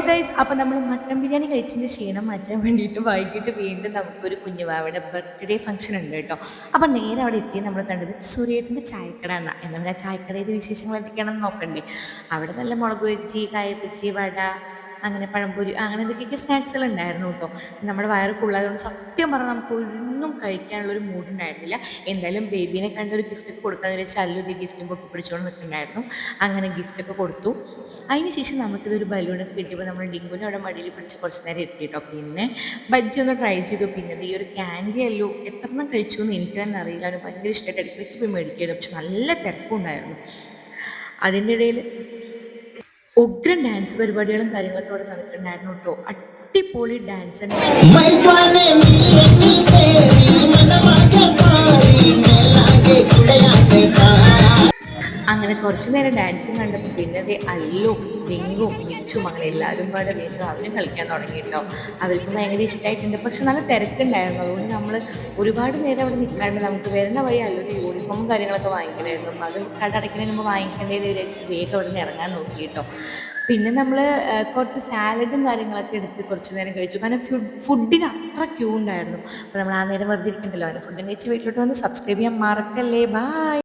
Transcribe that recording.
Guys, അപ്പോൾ നമ്മൾ mutton biryani കഴിച്ചതിൻ്റെ ക്ഷീണം മാറ്റാൻ വേണ്ടിയിട്ട് വൈകിട്ട് വീണ്ടും നമുക്കൊരു കുഞ്ഞുവാവയുടെ ബർത്ത്ഡേ ഫംഗ്ഷൻ ഉണ്ട് കേട്ടോ. അപ്പോൾ നേരെ അവിടെ എത്തി നമ്മൾ കണ്ടത് സുരേഷിൻ്റെ ചായക്കട എന്നാണ്. എന്നാൽ ചായക്കടയുടെ വിശേഷങ്ങൾ എന്തൊക്കെയാണെന്ന് നോക്കണ്ടേ. അവിടെ നല്ല മുളക് ബജ്ജി, കായ ബജ്ജി, വട, അങ്ങനെ പഴംപൊരി, അങ്ങനെ എന്തൊക്കെയൊക്കെ സ്നാക്സുകൾ ഉണ്ടായിരുന്നു കേട്ടോ. നമ്മുടെ വയറ് ഫുള്ളായതുകൊണ്ട് സത്യം പറഞ്ഞാൽ നമുക്ക് ഒന്നും കഴിക്കാനുള്ളൊരു മൂഡ് ഉണ്ടായിരുന്നില്ല. എന്തായാലും ബേബീനെ കണ്ട ഒരു ഗിഫ്റ്റൊക്കെ കൊടുക്കാന്ന് വെച്ചാൽ അല്ലു ഗിഫ്റ്റും പൊക്കി പിടിച്ചുകൊണ്ട് നിൽക്കുന്നുണ്ടായിരുന്നു. അങ്ങനെ ഗിഫ്റ്റൊക്കെ കൊടുത്തു. അതിന് ശേഷം നമുക്കിതൊരു ബലൂണൊക്കെ കിട്ടിയപ്പോൾ നമ്മൾ ഡിങ്കുവിനെ അവിടെ മടിയിൽ പിടിച്ച് കുറച്ച് നേരം എത്തി കേട്ടോ. പിന്നെ ബജ്ജി ഒന്ന് ട്രൈ ചെയ്തു. പിന്നെ ഈ ഒരു ക്യാൻഡി അല്ലു എത്രണ്ണം കഴിച്ചു എന്ന് എനിക്ക് തന്നെ അറിയില്ല. അവന് ഭയങ്കര ഇഷ്ടമായിട്ട് ഇടയ്ക്കിടയ്ക്ക് പോയി മേടിക്കുകയായിരുന്നു. പക്ഷെ നല്ല തിരക്കുണ്ടായിരുന്നു. അതിൻ്റെ ഇടയിൽ ഉഗ്രൻ ഡാൻസ് പരിപാടികളും കാര്യങ്ങളൊക്കെ അവിടെ നടക്കുന്നുണ്ടായിരുന്നു കേട്ടോ. അടിപൊളി ഡാൻസ് തന്നെ. അങ്ങനെ കുറച്ച് നേരം ഡാൻസും കണ്ടപ്പോൾ പിന്നെ അത് അല്ലും ഡിങ്കും മിച്ചും അങ്ങനെ എല്ലാവരും പാടെ വീണ്ടും അവരും കളിക്കാൻ തുടങ്ങിയിട്ടോ. അവർക്ക് ഭയങ്കര ഇഷ്ടമായിട്ടുണ്ട്. പക്ഷെ നല്ല തിരക്കുണ്ടായിരുന്നു. അതുകൊണ്ട് നമ്മൾ ഒരുപാട് നേരം അവിടെ നിൽക്കാണ്ട് നമുക്ക് വരുന്ന വഴി അല്ലൊരു യൂണിഫോമും കാര്യങ്ങളൊക്കെ വാങ്ങിക്കണമായിരുന്നു. അത് കട അടയ്ക്കുന്നതിന് മുമ്പ് വാങ്ങിക്കേണ്ടതെന്ന് വിചാരിച്ചിട്ട് വേഗം അവിടെ നിന്ന് ഇറങ്ങാൻ നോക്കിയിട്ടോ. പിന്നെ നമ്മൾ കുറച്ച് സാലഡും കാര്യങ്ങളൊക്കെ എടുത്ത് കുറച്ച് നേരം കഴിച്ചു. കാരണം ഫുഡിന് അത്ര ക്യൂ ഉണ്ടായിരുന്നു. അപ്പോൾ നമ്മൾ ആ നേരം വെറുതെ ഇരിക്കണ്ടല്ലോ. അങ്ങനെ ഫുഡും കഴിച്ച് വീട്ടിലോട്ട് വന്ന് സബ്സ്ക്രൈബ് ചെയ്യാൻ മറക്കല്ലേ. ബൈ.